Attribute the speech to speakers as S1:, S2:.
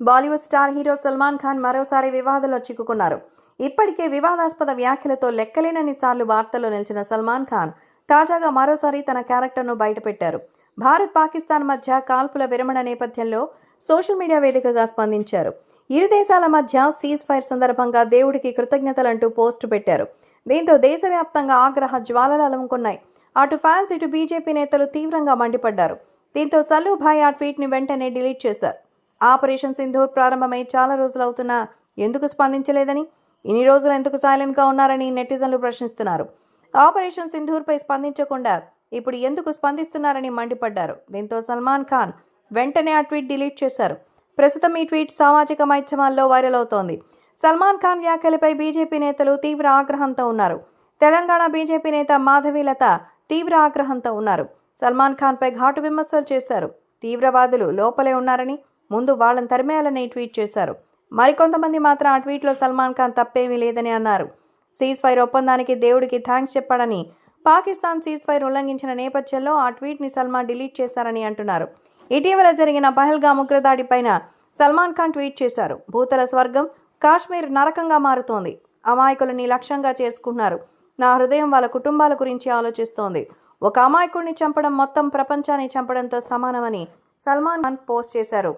S1: Bollywood star hero Salman Khan మరోసారి వివాదంలో చిక్కుకున్నారు. ఇప్పటికే వివాదాస్పద వ్యాఖ్యలతో లెక్కలేనన్ని సార్లు వార్తల్లో నిలిచిన సల్మాన్ ఖాన్ తాజాగా మరోసారి తన క్యారెక్టర్ను బయటపెట్టారు. భారత్ పాకిస్తాన్ మధ్య కాల్పుల విరమణ నేపథ్యంలో సోషల్ మీడియా వేదికగా స్పందించారు. ఇరు దేశాల మధ్య సీజ్ ఫైర్ సందర్భంగా దేవుడికి కృతజ్ఞతలంటూ పోస్టు పెట్టారు. దీంతో దేశవ్యాప్తంగా ఆగ్రహ జ్వాలలు అలుముకున్నాయి. అటు ఫ్యాన్స్ ఇటు బీజేపీ నేతలు తీవ్రంగా మండిపడ్డారు. దీంతో సల్లూ భాయ్ ఆ ట్వీట్ని వెంటనే డిలీట్ చేశారు. ఆపరేషన్ సింధూర్ ప్రారంభమై చాలా రోజులవుతున్నా ఎందుకు స్పందించలేదని, ఇన్ని రోజులు ఎందుకు సైలెంట్గా ఉన్నారని నెటిజన్లు ప్రశ్నిస్తున్నారు. ఆపరేషన్ సింధూర్పై స్పందించకుండా ఇప్పుడు ఎందుకు స్పందిస్తున్నారని మండిపడ్డారు. దీంతో సల్మాన్ ఖాన్ వెంటనే ఆ ట్వీట్ డిలీట్ చేశారు. ప్రస్తుతం ఈ ట్వీట్ సామాజిక మాధ్యమాల్లో వైరల్ అవుతోంది. సల్మాన్ ఖాన్ వ్యాఖ్యలపై బీజేపీ నేతలు తీవ్ర ఆగ్రహంతో ఉన్నారు. తెలంగాణ బీజేపీ నేత మాధవీలత తీవ్ర ఆగ్రహంతో ఉన్నారు. సల్మాన్ ఖాన్పై ఘాటు విమర్శలు చేశారు. తీవ్రవాదులు లోపలే ఉన్నారని, ముందు వాళ్ళని తరిమేయాలని ట్వీట్ చేశారు. మరికొంతమంది మాత్రం ఆ ట్వీట్లో సల్మాన్ ఖాన్ తప్పేమీ లేదని అన్నారు. సీజ్ ఫైర్ ఒప్పందానికి దేవుడికి థ్యాంక్స్ చెప్పాడని, పాకిస్తాన్ సీజ్ ఫైర్ ఉల్లంఘించిన నేపథ్యంలో ఆ ట్వీట్ని సల్మాన్ డిలీట్ చేశారని అంటున్నారు. ఇటీవల జరిగిన పహల్గామ్ ఉగ్రదాడిపైన సల్మాన్ ఖాన్ ట్వీట్ చేశారు. భూతల స్వర్గం కాశ్మీర్ నరకంగా మారుతోంది. అమాయకులని లక్ష్యంగా చేసుకున్నారు. నా హృదయం వాళ్ళ కుటుంబాల గురించి ఆలోచిస్తోంది. ఒక అమాయకుడిని చంపడం మొత్తం ప్రపంచాన్ని చంపడంతో సమానమని సల్మాన్ ఖాన్ పోస్ట్ చేశారు.